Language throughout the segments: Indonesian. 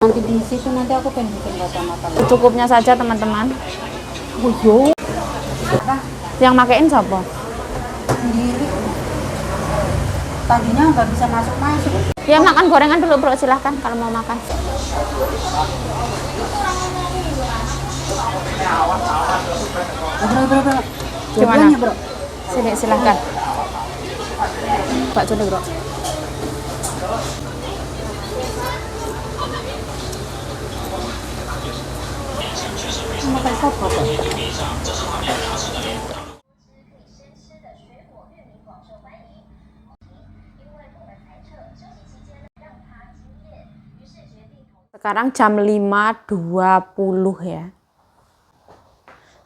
Nanti di situ nanti aku pengen bikin kacamata. Cukupnya saja teman-teman. Wuyo. Apa? Yang makein siapa? Sendiri. Tadinya nggak bisa masuk. Ya makan gorengan dulu bro, silahkan kalau mau makan. Bro. Gimana? Dua-duanya, bro. Sini silahkan. Bakso nih bro. Makan soto tuh. Sekarang jam 5.20 ya.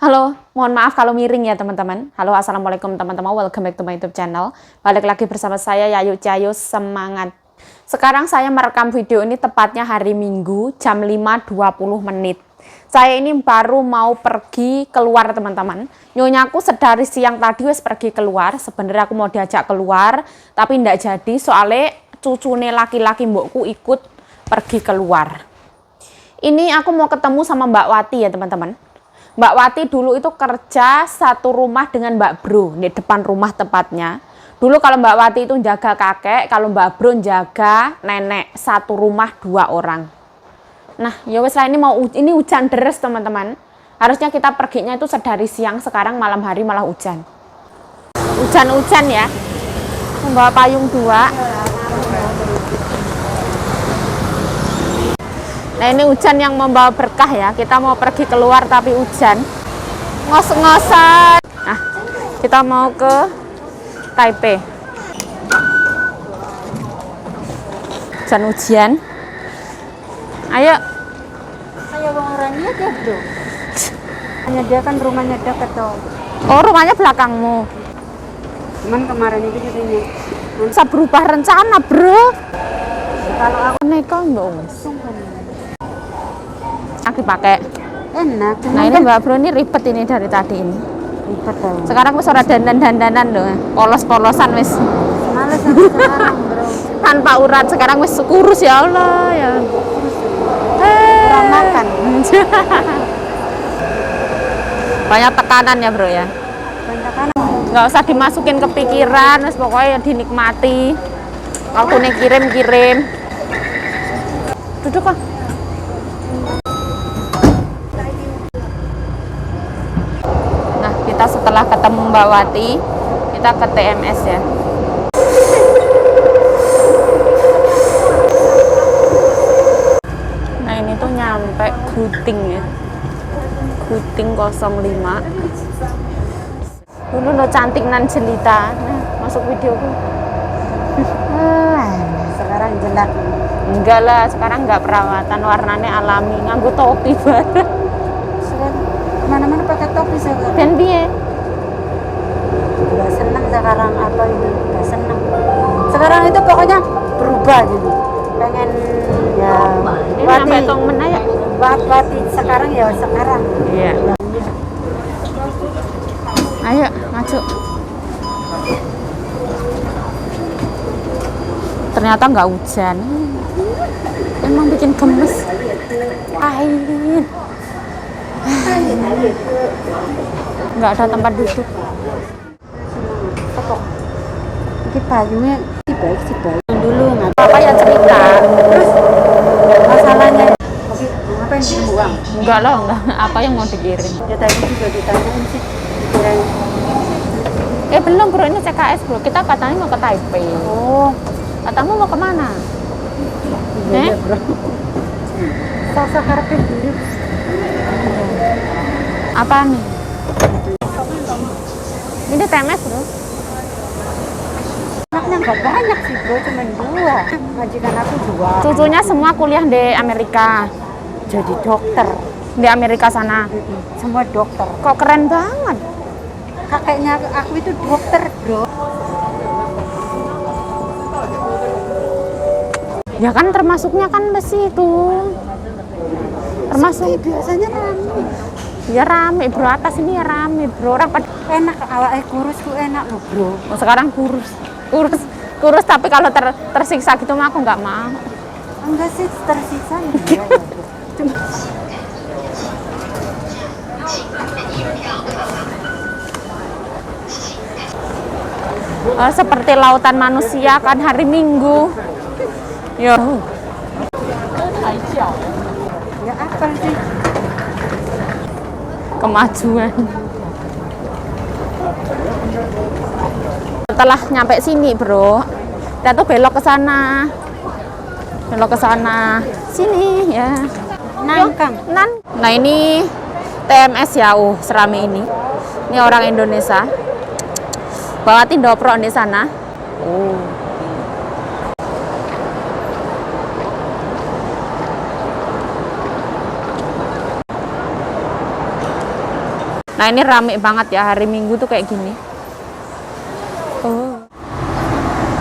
Halo, mohon maaf kalau miring ya teman-teman. Halo, assalamualaikum teman-teman, welcome back to my YouTube channel. Balik lagi bersama saya Yayu Cayo, semangat. Sekarang saya merekam video ini tepatnya hari Minggu jam 5.20 menit. Saya ini baru mau pergi keluar teman-teman. Nyonyaku sedari siang tadi wes pergi keluar. Sebenarnya aku mau diajak keluar, tapi ndak jadi soalnya cucune laki-laki mbokku ikut pergi keluar. Ini aku mau ketemu sama Mbak Wati ya teman-teman. Mbak Wati dulu itu kerja satu rumah dengan Mbak Bro di depan rumah tepatnya. Dulu kalau Mbak Wati itu jaga kakek, kalau Mbak Bro jaga nenek, satu rumah 2 orang. Nah, ya wes lah, ini hujan deres teman-teman. Harusnya kita perginya itu sedari siang, sekarang malam hari malah hujan. Hujan-hujan ya. Membawa payung 2. Nah, ini hujan yang membawa berkah ya. Kita mau pergi keluar tapi hujan. Ngos-ngosan. Nah, kita mau ke Taipei. Hujan-hujan. Ayo. Kayak wong orangnya deh, bro. Hanya dia kan rumahnya dekat tuh. Oh, rumahnya belakangmu. Cuman kemarin itu katanya Bisa berubah rencana, bro. kalau aku Neko dong. Aku pakai. enak. Nah, ini Mbak Bro ini ribet ini dari tadi ini. ribet tau. Sekarang wis ora dandan-dandanan loh. Polos-polosan wis. Males aku sekarang, bro. Tanpa urat sekarang wis kurus ya Allah ya. Kurang makan. Banyak tekanan ya, Bro ya. Banyak Nggak usah dimasukin ke pikiran, wis pokoknya dinikmati. Waktu nih kirim-kirim. Duduk kok. Nah, kita setelah ketemu Mbak Wati, kita ke TMS ya. Nah, ini tuh nyampe Guting ya. Guting 05. Dulu lo cantik nan jelita. Nah, masuk videoku. sekarang jelek. Enggak lah, sekarang enggak perawatan, warnanya alami, nganggo topi bareng. Sekarang kemana-mana pakai topi sekarang. Dan piye? Gak seneng sekarang apa ini, gak seneng. Sekarang itu pokoknya berubah gitu. Pengen ya Ini sampai tong menaya. Wati sekarang ya sekarang. Iya. Ayo, maju. Ternyata nggak hujan. Emang bikin gemes. Ain. Nggak ada tempat duduk. Ini payungnya si baik dulu nggak. Apa ya cerita? Terus masalahnya ngapain dibuang? Enggak lah, enggak. Apa yang mau dikirim? Ya tadi juga ditanyain sih. Belum bro, ini CKS bro. Kita katanya mau ke Taipei. Oh, Katamu mau kemana? iya bro. Sasa karpet dulu. Apa nih? Ini TMS bro. Anaknya nggak banyak sih bro, cuma 2. Majikan aku 2. Cucunya semua kuliah di Amerika. Jadi dokter. Di Amerika sana. Semua dokter. Kok keren banget. Kakeknya aku itu dokter bro. Ya kan termasuknya kan besi itu. Termasuk Biasanya rame. ya rame bro, atas ini ya rame bro. Orang pada Enak awalnya kurus tuh enak loh bro. sekarang kurus tapi kalau tersiksa gitu mah aku nggak mau. Enggak sih, tersisa nih. Cuma seperti lautan manusia kan hari Minggu. Yo. ya apa sih? Kemajuan. Setelah nyampe sini, Bro, kita tuh belok ke sana. Belok ke sana. Sini ya. Nangkang. Nah, ini TMS ya, serame ini. Ini orang Indonesia. Bawa tindoprok di sana. Oh. Nah, ini rame banget ya hari Minggu tuh kayak gini. Oh.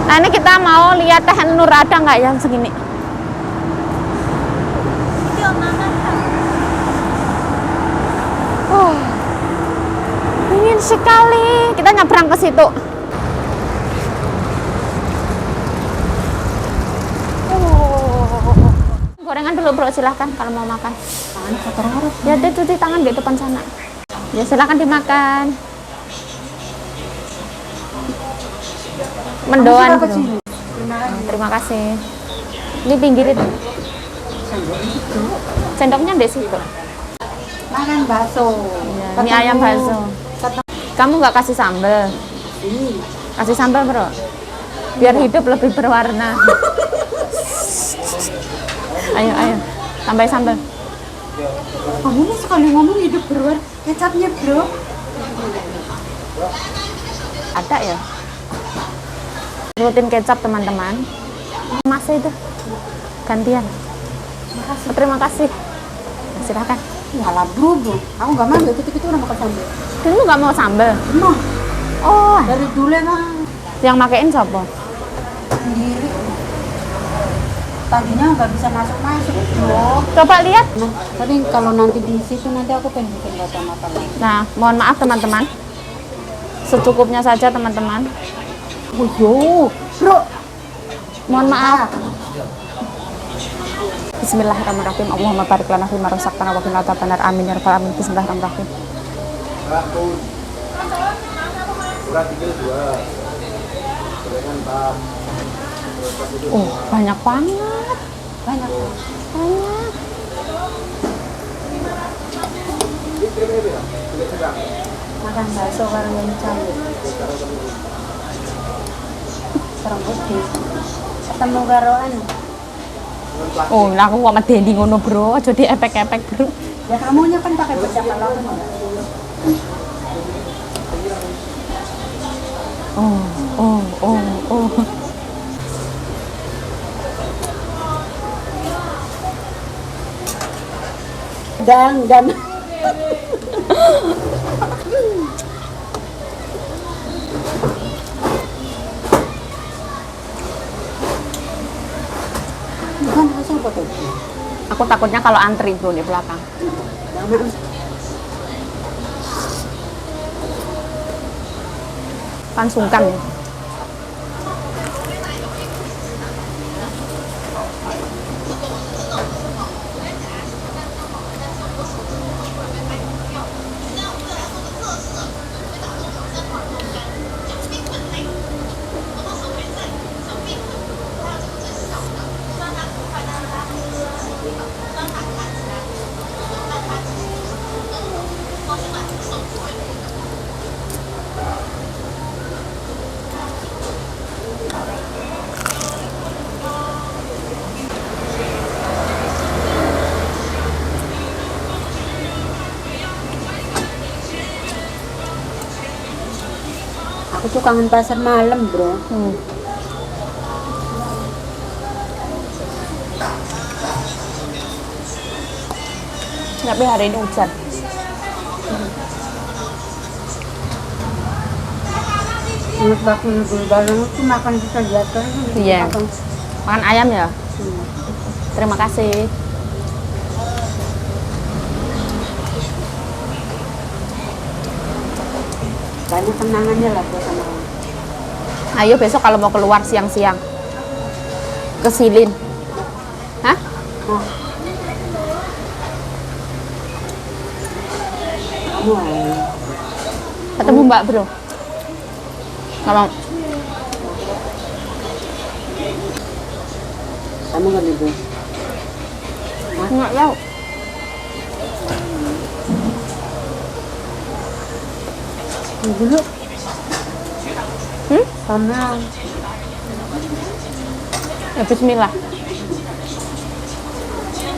Nah, ini kita mau lihat Teh Nur, ada nggak yang segini? Oh, ingin sekali. Kita nyebrang ke situ. Gorengan dulu, Bro, silahkan kalau mau makan. Tangan kotor harus. Ya, dia cuci tangan di depan sana. Ya, silahkan dimakan. Mendoan, Bro. Terima kasih. Ini pinggirin. Sendoknya di situ. Makan bakso. Ya, ini ayam bakso. Kamu nggak kasih sambal? Ini. Kasih sambal, Bro. Biar hidup lebih berwarna. Ayo, ayo. Tambah sambal. Kamu nih sekali ngomong hidup berwarna. Kecapnya, Bro. Ada ya? Rutin kecap, teman-teman. Masih itu. Gantian. Terima kasih. Silakan. Walah, Bro. Aku nggak mau gitu-gitu orang makan sambal. Kamu nggak mau sambal? Emang Oh, dari dulu emang yang makein siapa? sendiri. Tadinya nggak bisa masuk-masuk, Bro. Coba lihat. Nah, tapi kalau nanti di situ nanti aku pengen bikin kacamata lagi. Nah, mohon maaf teman-teman. Secukupnya saja, teman-teman. Oh, yo, Bro. Mohon maaf. Bismillahirrahmanirrahim. Allahumma barik lana fima razaqtana wa qina adzabannar. Amin ya rabbal alamin. Bismillahirrahmanirrahim. Oh, banyak banget. Banyak. Banyak. Makan bakso bareng yang cair. Serang putih. Ketemu garoan. Oh, lah aku kok medeni ngono, Bro. Aja diepek-epek, Bro. Ya kamunya kan pakai bejak kalau aku enggak. Oh. Dan bukan hasil foto. Aku takutnya kalau antri, Bro, di belakang. Kan sungkan ya. Aku tuh kangen pasar malam, Bro. Tapi hari ini hujan. Ingat waktu dulu bareng itu makan bisa jatuh. Iya. Makan ayam ya? Terima kasih. Banyak kenangannya lah buat sama kamu. Ayo besok kalau mau keluar siang-siang ke Silin. Nah, kamu Ketemu Mbak Bro. Nggak mau. kamu nggak libur? Nggak tahu. Dulu Hmm? sama Ya bismillah.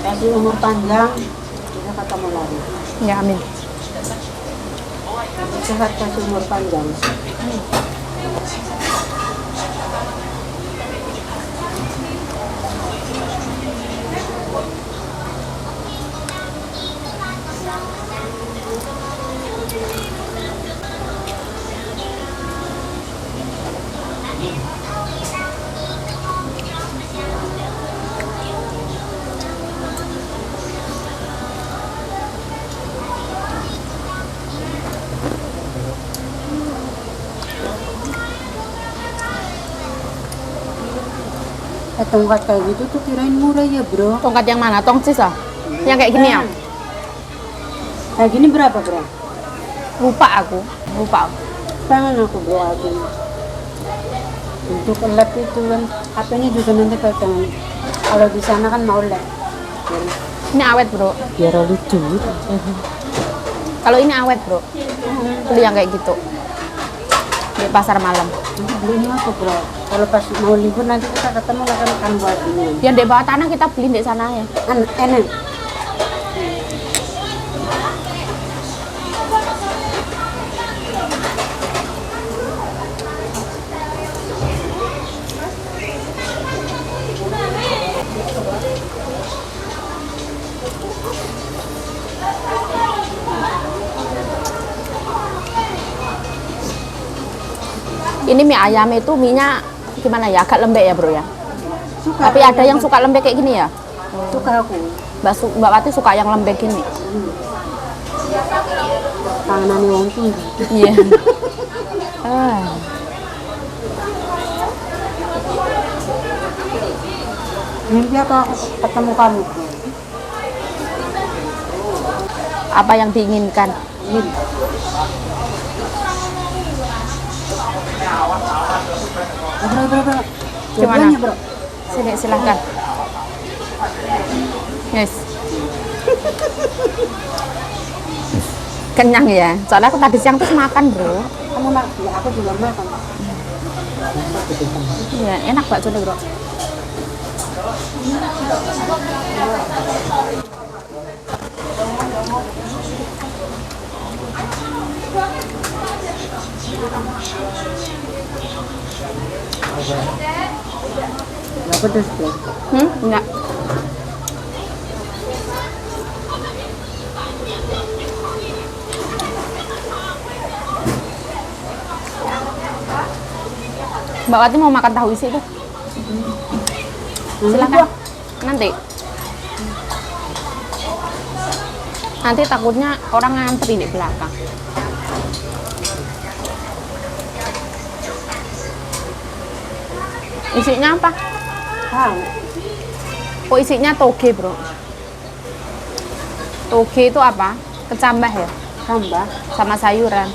kasih umur panjang, kita ketemu lagi. Ya amin. Sehat kasih umur panjang. Tongkat kayak gitu tuh kirain murah ya bro. Tongkat yang mana? Tongsis ah? Yang kayak gini ya? Kayak gini berapa bro? Lupa aku. Pengen aku bro aku. Untuk lab itu kan HP-nya juga nanti pengen. Kalau di sana kan mau lab. Ini awet bro. Biar lucu. Kalau ini awet bro. Beli yang kayak gitu. Di pasar malam. Nanti belinya apa bro? Kalau pas mau libur nanti kita ketemu kan buat ini. Yang di bawah tanah kita beli di sana ya. Enak. Ini mie ayam itu mie-nya gimana ya? Agak lembek ya bro ya. Suka. Tapi ada yang suka lembek kayak gini ya? Suka aku. Mbak Wati suka yang lembek gini. Tangannya wong tinggi. Iya. Ah. Mimpi apa aku ketemu kamu? Apa yang diinginkan? Mimpi. Bro. Gimana? Dua-duanya, bro. Sini silahkan. Yes. Kenyang ya. Soalnya aku tadi siang terus makan bro. Kamu makan, ya, aku juga makan. Iya, enak bakso deh bro. Nggak pedes, bro. Enggak. Mbak Wati mau makan tahu isi tuh. Silakan. Nanti. Nanti takutnya orang ngantri di belakang. Isinya apa? Oh isinya toge bro. Toge itu apa? Kecambah ya? Tambah. Sama sayuran.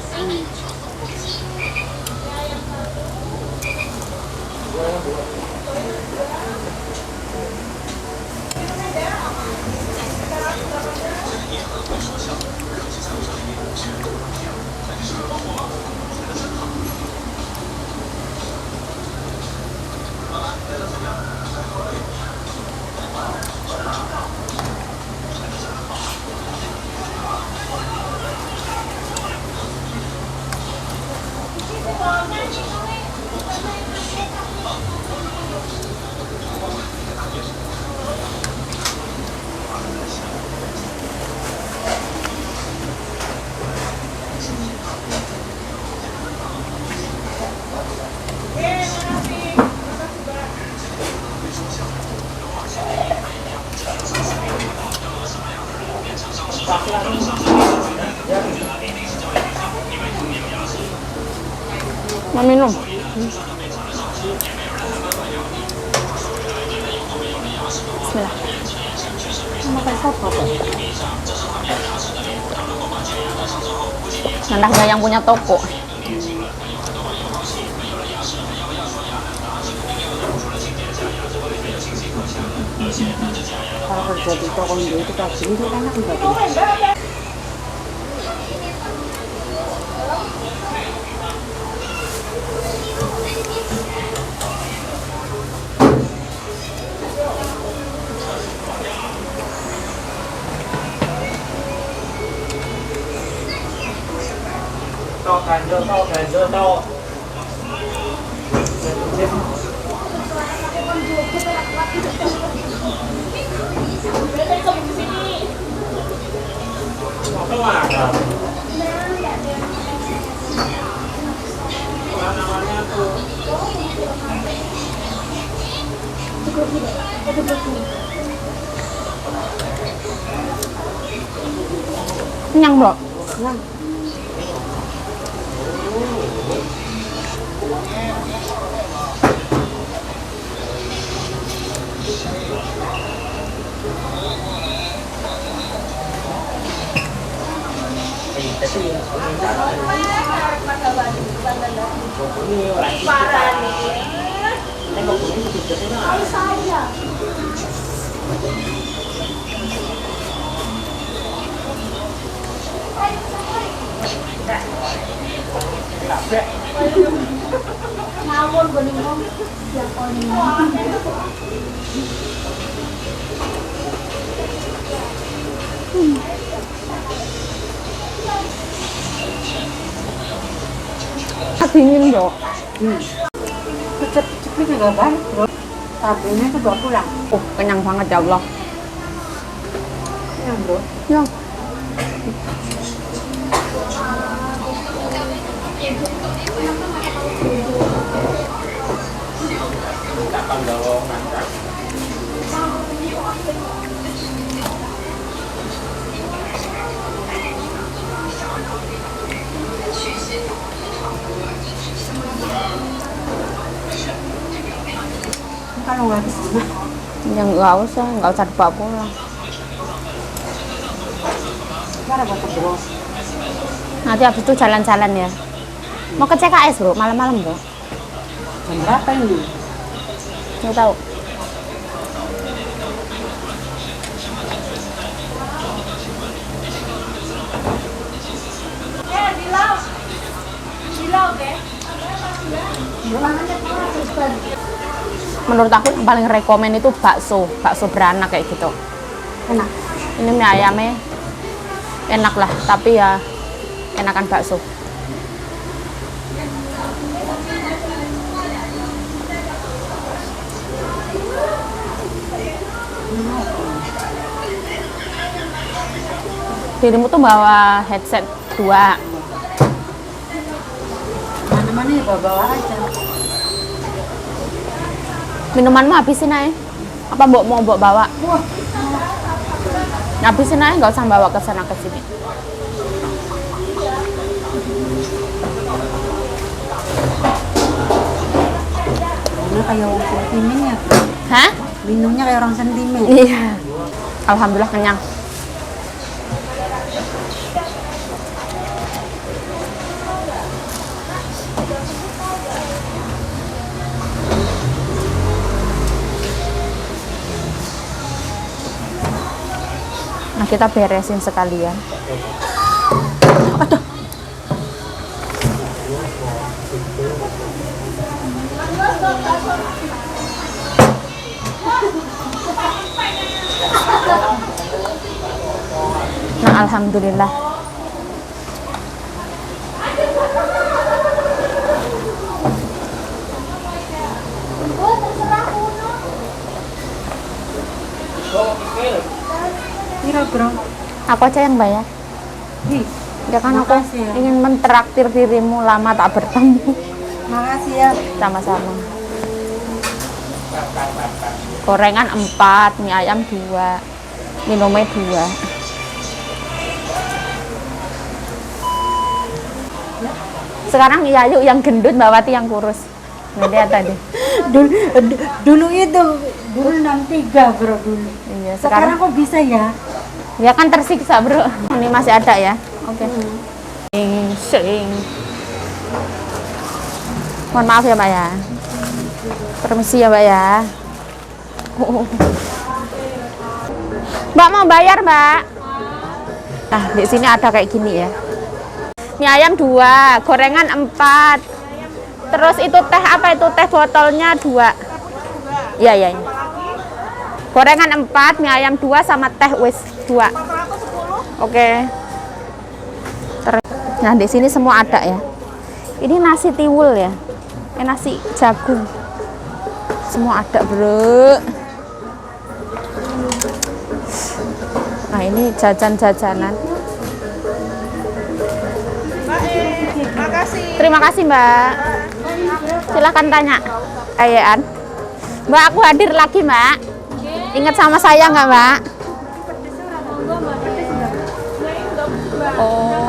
Mau minum? Bismillah. siapa tuh? Anaknya yang punya toko. Kalau kerja di toko Indo itu kayak gini tuh enak enggak tuh? Kenyang, Bro. Nah, Dingin, Bro. cepet-cepet juga baik bro. Tabunya tuh gak pulang. Oh, kenyang banget ya Allah. Iya bro. Ya. Kalau nggak di sana, Ya nggak usah dibawa pulang. mana bapak bro? Nanti habis itu jalan-jalan ya. Mau ke CKS, Bro, malam-malam, Bro. Jam berapa ini? Nggak tahu. Menurut aku yang paling rekomen itu bakso beranak kayak gitu. Enak. Ini mie ayamnya enak lah, tapi ya enakan bakso. Dirimu tuh bawa headset 2. Mana-mana ya bawa aja. Minumanmu habisin aja. Apa mau bawa? Wah, Habisin aja, nggak usah bawa ke sana ke sini. ini kayak orang sentimen ya. Hah? Minumnya kayak orang sentimen. Iya. Alhamdulillah kenyang. Nah, kita beresin sekalian. Aduh. Nah, alhamdulillah. Kira bro. Aku aja yang bayar. Ih, Ya kan aku makasih ya. ingin mentraktir dirimu, lama tak bertemu. Makasih ya. Sama-sama. Gorengan 4, mie ayam 2, minumnya 2. Sekarang Yayu yang gendut, Mbak Wati yang kurus. Lihat tadi. Dulu itu 63 bro dulu. Iya, Sekarang sekarang kok bisa ya? Ya kan tersiksa, Bro. Ini masih ada ya. Oke. Sing. Mohon maaf ya, Mbak ya. Permisi ya, Mbak ya. Mbak mau bayar, Mbak? Nah, di sini ada kayak gini ya. Mie ayam 2, gorengan 4. Terus itu teh apa itu? Teh botolnya 2. Iya, iya. Gorengan 4, mie ayam 2 sama teh wis 2. Oke. Nah, di sini semua ada ya. Ini nasi tiwul ya. Nasi jagung. Semua ada, Bro. Nah, ini jajan-jajanan. Terima kasih, Mbak. Silahkan tanya. Kayaan. Mbak, aku hadir lagi, Mbak. Ingat sama saya nggak, Mbak? Oh.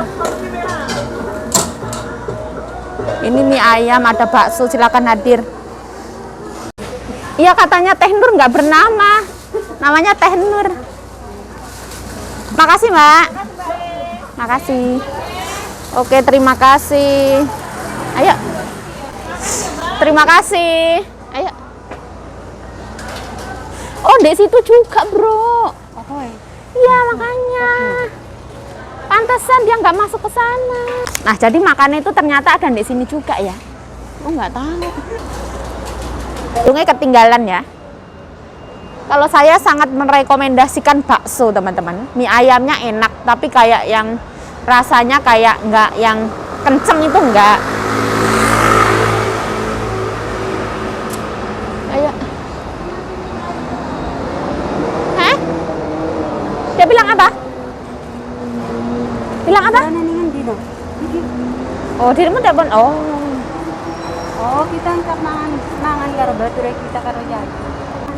Ini mie ayam, ada bakso, silakan hadir. Iya, katanya Teh Nur nggak bernama. Namanya Teh Nur. Makasih, Mbak. Makasih. Oke, terima kasih. Ayo. Terima kasih. Ayo. Oh, di situ juga, Bro. Iya, makanya. Pantesan dia nggak masuk ke sana. Nah, jadi makannya itu ternyata ada di sini juga ya. Oh, nggak tahu. Untungnya ketinggalan ya. Kalau saya sangat merekomendasikan bakso, teman-teman. Mie ayamnya enak, tapi kayak yang rasanya kayak nggak yang kenceng itu enggak. Ayo. Hah? Dia bilang apa? Bilang apa? Oh, dirimu telepon. Oh. Oh, kita angkat mangan karo batur kita karo jajan.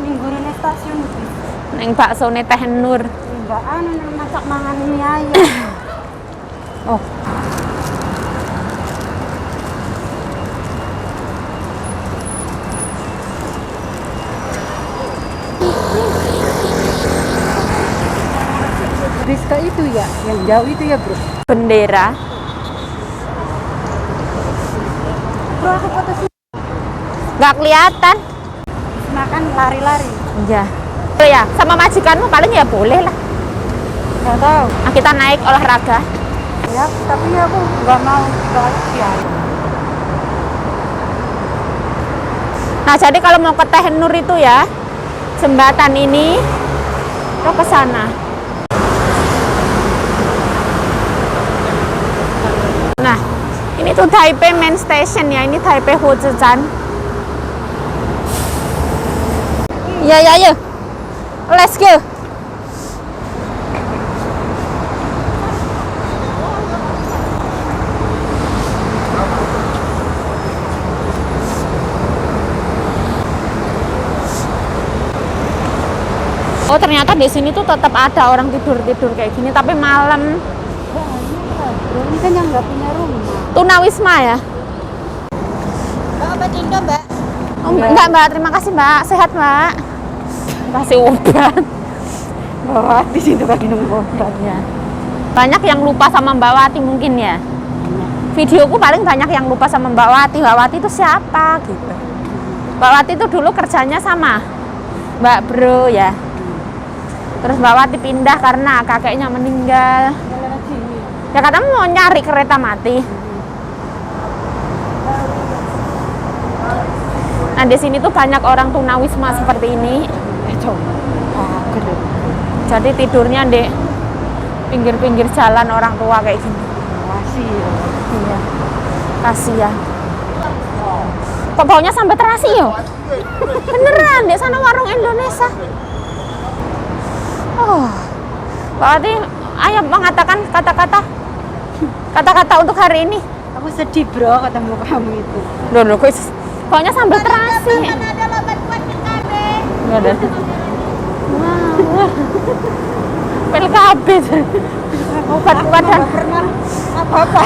Minggu ini stasiun bis. Neng bakso ne Teh Nur. Mbak anu nang masak mangan mie ayam. Oh. Rizka itu ya, yang jauh itu ya, Bro. Bendera. Bro, aku foto sih. Nggak kelihatan. Makan lari-lari. Iya. Oh ya, sama majikanmu paling ya boleh lah. Nggak tahu. Nah, kita naik olahraga. Ya, tapi aku nggak mau ya. Nah, jadi kalau mau ke Teh Nur itu ya, jembatan ini ke sana. Nah, ini tuh Taipei Main Station ya, ini Taipei Hujian. Ya, ya, ya. Let's go. Oh, ternyata di sini tuh tetap ada orang tidur-tidur kayak gini, tapi malam. Ini kan yang nggak punya rumah. Tunawisma ya? Mbak, obat Indo, Mbak. Oh, enggak, Mbak. Terima kasih, Mbak. Sehat, Mbak. Kasih obat. Mbak Wati di situ kan minum obatnya. Banyak yang lupa sama Mbak Wati mungkin ya. Videoku paling banyak yang lupa sama Mbak Wati. Mbak Wati itu siapa gitu. Mbak Wati itu dulu kerjanya sama Mbak Bro ya. Terus Mbak Wati pindah karena kakeknya meninggal. Ya katanya mau nyari kereta mati. Nah, di sini tuh banyak orang tunawisma seperti ini. Jadi tidurnya di pinggir-pinggir jalan orang tua kayak gini. Masih. Iya. Kasihan. Kok baunya sampai terasi yo? Beneran, di sana warung Indonesia. Oh. Berarti ayo mengatakan kata-kata untuk hari ini. Aku sedih, Bro, ketemu kamu itu. Loh, guys. Baunya sampai terasi. Ada obat kuat KB. Enggak ada. Wah. Pil KB. Obat kuat dan pernah apa-apa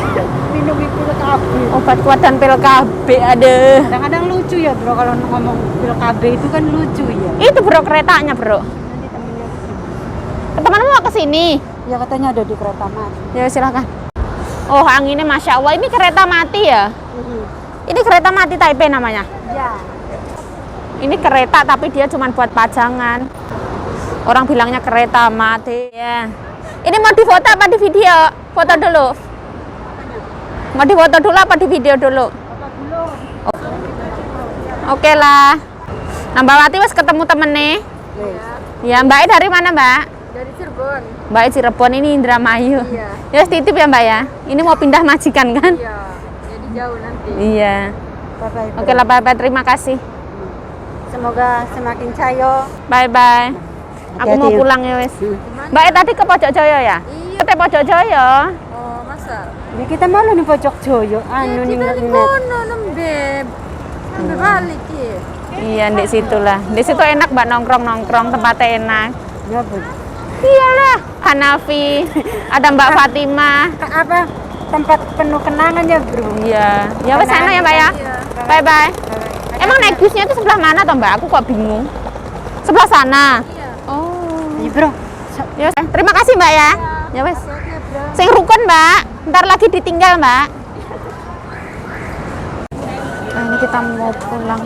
minum pil KB. Obat kuat dan pil KB ada. Kadang-kadang lucu ya, Bro, kalau ngomong pil KB itu kan lucu ya. Itu, Bro, keretanya, Bro. Nanti temennya kesini. Temanmu mau ke sini. Ya katanya ada di kereta mati. Ya silakan. Oh, anginnya Masya Allah. Ini kereta mati ya? Ini kereta mati Taipei namanya? Ya. Ini kereta tapi dia cuma buat pajangan. Orang bilangnya kereta mati. Ya. Ini mau difoto apa di video? Foto dulu. Mau difoto dulu apa di video dulu? Oke lah. Nah, Mbak Wati wes ketemu temen nih. Ya, Mbak dari mana, Mbak? Dari Cirebon. Mbak Cirebon, ini Indramayu. Iya. Ya, titip ya, Mbak ya. Ini mau pindah majikan kan? Iya. Jadi jauh nanti. Iya. Bye-bye. Oke lah, bye-bye. Terima kasih. Semoga semakin cayo. Bye-bye. Aku mau Hati-hati ya. pulang ya, wes. Mbak tadi ke Pojok Joyo ya? Iya. Ke Pojok Joyo. Oh, masa? Ya kita malu nih pojok Joyo. Anu nih Kita di kono nembeb. Sampai balik ya. Iya, di situ lah. Di situ enak Mbak nongkrong-nongkrong, tempatnya enak. Ya betul. Iyalah, Hanafi, ada Mbak Fatimah. Apa tempat penuh kenangan ya bro. Iya, ya wes sana ya Mbak ya. Iya. Bye bye. Emang naik busnya itu sebelah mana toh Mbak? Aku kok bingung. Sebelah sana. Iya. Oh. Ya bro. Ya, terima kasih Mbak ya. Ya wes. Hati-hati ya, bro. Sing rukun Mbak. Ntar lagi ditinggal Mbak. Nah, ini kita mau pulang.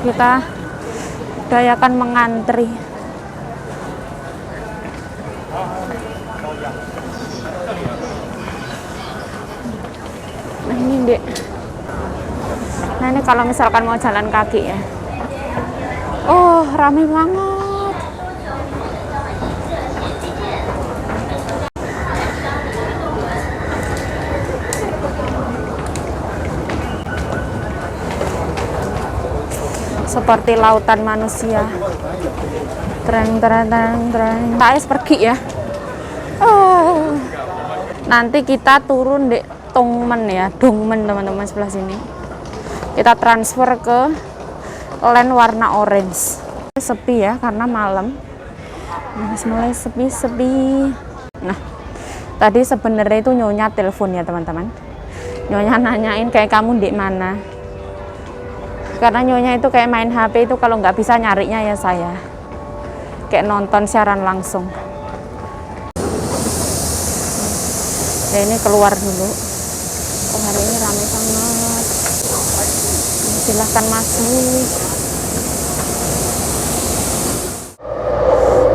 Kita udayakan mengantri. Nah ini Dek. Nah ini kalau misalkan mau jalan kaki ya. Oh rame banget. Seperti lautan manusia. Terang. Kita pergi ya. Oh. Nanti kita turun di Dongmen ya, Dongmen teman-teman sebelah sini. Kita transfer ke lane warna orange. Sepi ya karena malam. Mulai sepi. Nah, tadi sebenarnya itu nyonya telepon ya teman-teman. Nyonya nanyain kayak kamu di mana. Karena nyonya itu kayak main HP itu kalau nggak bisa nyarinya ya saya. Kayak nonton siaran langsung. Ya ini keluar dulu. Oh hari ini ramai banget. Silahkan masuk.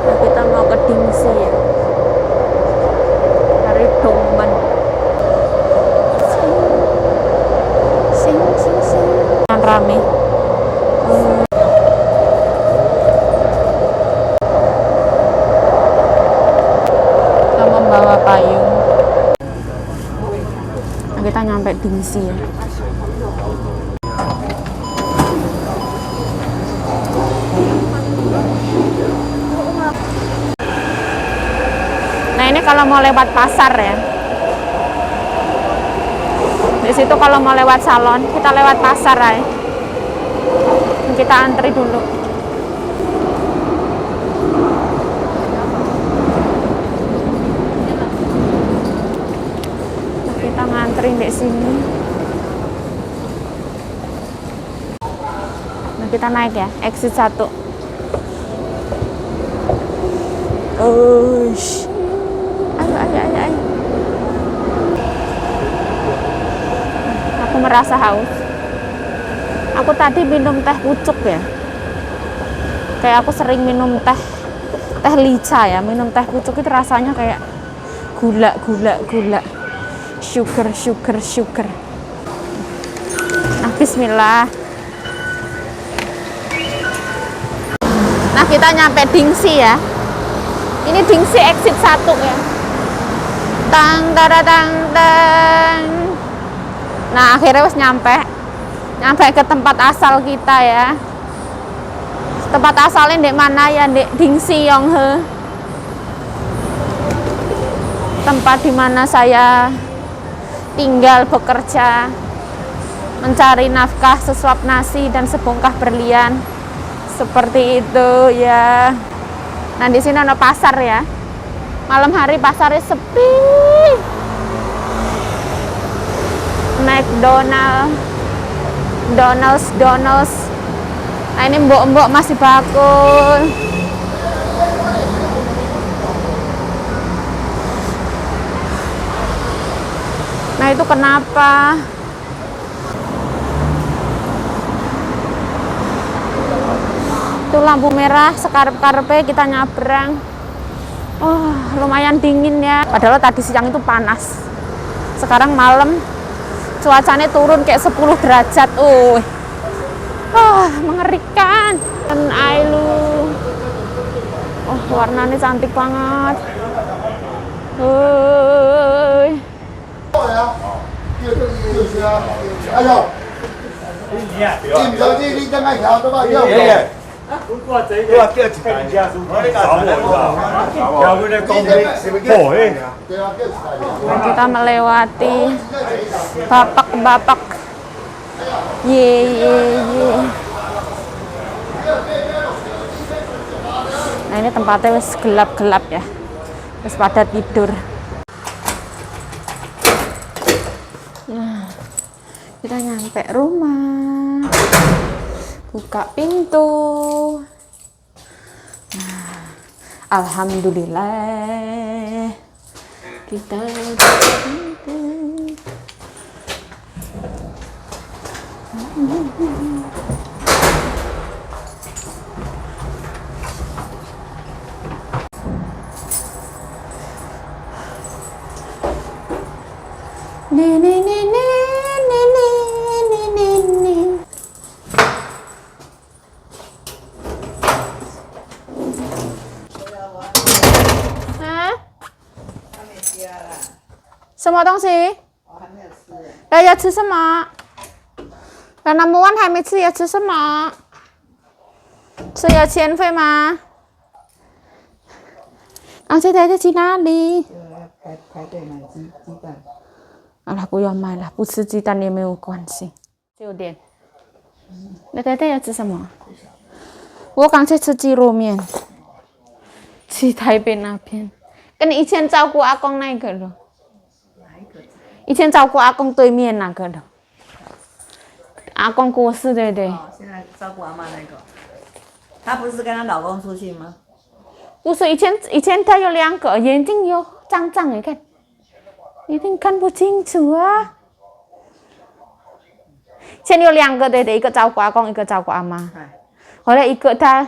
Nah, kita mau ke Dingsi ya. Dari Dongmen. Sing. Rame. Kita membawa payung. Nah, kita nyampe Dingsi ya. Nah ini kalau mau lewat pasar ya. Di situ kalau mau lewat salon, kita lewat pasar ya. Kita antri dulu. Nah, kita ngantri di sini. Nah, kita naik ya, exit 1. Ayo. Aku merasa haus. Aku tadi minum teh pucuk ya. Kayak aku sering minum teh lica ya. Minum teh pucuk itu rasanya kayak gula. Sugar. Nah, bismillah. Nah, kita nyampe Dingsi ya. Ini Dingsi exit 1 ya. Tang. Nah, akhirnya wis nyampe ke tempat asal kita ya. Tempat asalnya di mana ya? Di Dingsi Yonghe. Tempat di mana saya tinggal bekerja. mencari nafkah sesuap nasi dan sebongkah berlian. Seperti itu ya. Nah, di sini ada pasar ya. Malam hari pasarnya sepi. Donald's. Nah, ini mbok-mbok masih bakul. Nah, itu kenapa? Itu lampu merah, sekarep-karepnya kita nyabrang. Oh, lumayan dingin ya. Padahal tadi siang itu panas. Sekarang malam cuacanya turun kayak 10 derajat. Mengerikan. Dan Ailu. Oh, warnanya cantik banget. Kita melewati bapak-bapak. Ye. Nah, ini tempatnya wis gelap-gelap ya. Wis pada tidur. Nah, kita nyampe rumah. Buka pintu. Nah, alhamdulillah kita buka pintu.什么东西？要吃什么？那number one还没吃，要吃什么？是要钱费吗？现在在去哪里？排队买鸡蛋。好了，不要买了，不吃鸡蛋也没有关系。9点。那太太要吃什么？我刚才吃鸡肉面，去台北那边，跟你以前照顾阿公那个了。以前照顾阿公对面那个的，阿公过世对不对？现在照顾阿妈那个，她不是跟她老公出去吗？不是，以前她有2个，眼睛有脏脏，你看，一定看不清楚啊。以前有2个对不对？一个照顾阿公，一个照顾阿妈。后来一个他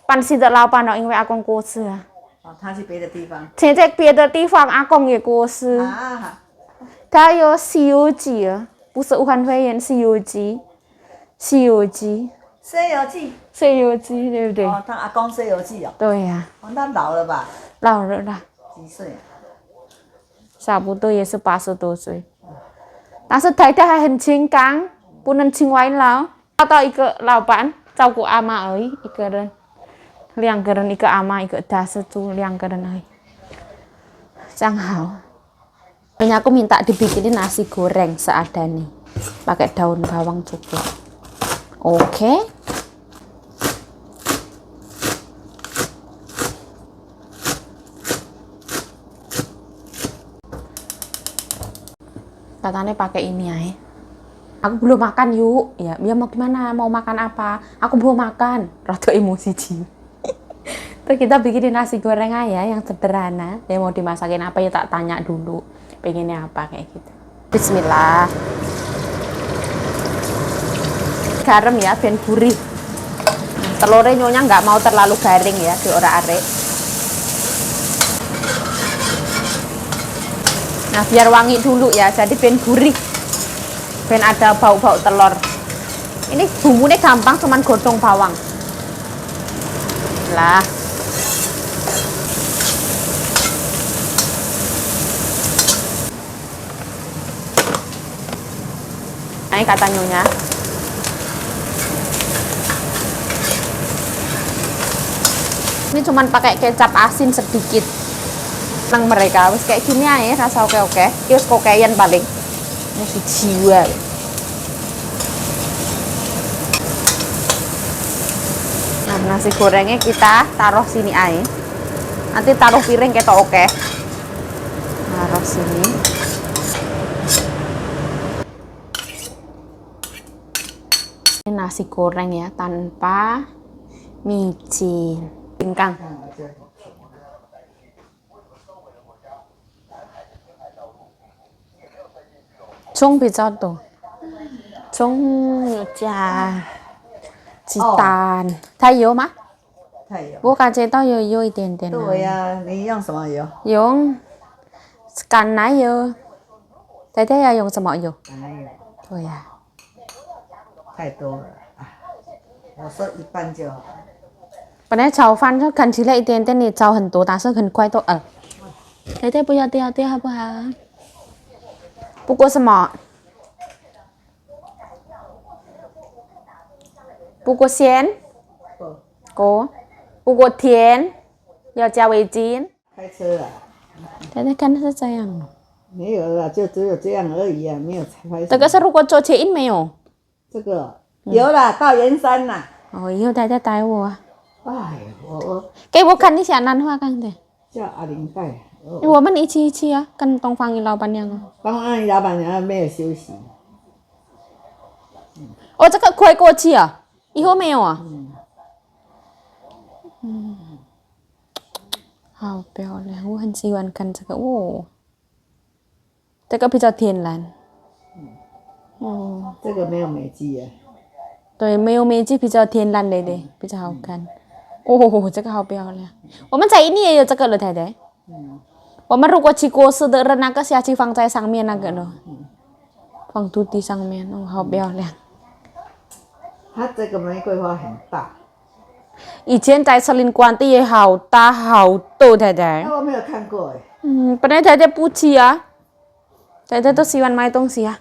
搬新的老板了，因为阿公过世啊。他去别的地方。现在别的地方阿公也过世。他有西游记啊，不是武汉肺炎，西游记。西游记，对不对？他阿公西游记哦。对呀。那老了吧？老了啦。几岁？差不多也是80多岁。但是太太还很健康，不能轻外劳。找到一个老板照顾阿妈而已，一个人，2个人，一个阿妈，一个他是住2个人而已，这样好。Ini aku minta dibikinin nasi goreng seadanya, pakai daun bawang juga. Oke. Katanya pakai ini ya. Aku belum makan yuk. Ya mau gimana? Mau makan apa? Aku belum makan. Rada emosi Ji. Terus kita bikinin nasi goreng aja yang sederhana. Ya mau dimasakin apa ya tak tanya dulu. Pengennya apa kayak gitu. Bismillah. Garam ya, biar gurih. Telurnya nyonya nggak mau terlalu garing ya, diorak-arik. Nah, biar wangi dulu ya, jadi biar gurih. Biar ada bau-bau telur. Ini bumbunya gampang, cuman godong bawang. Lah. Ini kata nyonya. Ini cuman pakai kecap asin sedikit. Nang mereka wis kayak gini aja rasa oke-oke. Wis kokean paling. Mesti jiwa. nasi gorengnya kita taruh sini aja. Nanti taruh piring ketok oke. Taruh sini. Ini nasi goreng ya tanpa micin. Pingkang.葱比较多，葱有加鸡蛋，太油吗？太油。我感觉到有一点点了。对呀、你用什么油？用橄奶油，太太要用什么油？橄榄油。对呀、太多了啊！我说一半就好。本来炒饭就看起来一点点，你炒很多，但是很快都太太不要掉好不好？不过什么？不过咸，不过甜，要加味精。开车啊？太太看是这样。没有啦，就只有这样而已啊，没有拍。这个是如果做切印没有？这个有啦，到圆山啦。哦，以后太太带我啊。哎，我给我看一下南花干的。叫阿玲带。我们一起啊，跟东方姨老板娘啊。帮阿姨老板娘没有休息。哦，这个快过期啊，以后没有啊。好漂亮，我很喜欢看这个哦。这个比较天然。哦，这个没有美肌啊。对，没有美肌比较天然的，比较好看。哦，这个好漂亮。我们在印尼也有这个了，太太。我们如果去国师的人那个下去放在上面那个咯，放土地上面哦，好漂亮。它这个玫瑰花很大。以前在士林官地也好大好多，太太。那我没有看过哎。本来太太不吃啊，太太都喜欢买东西啊。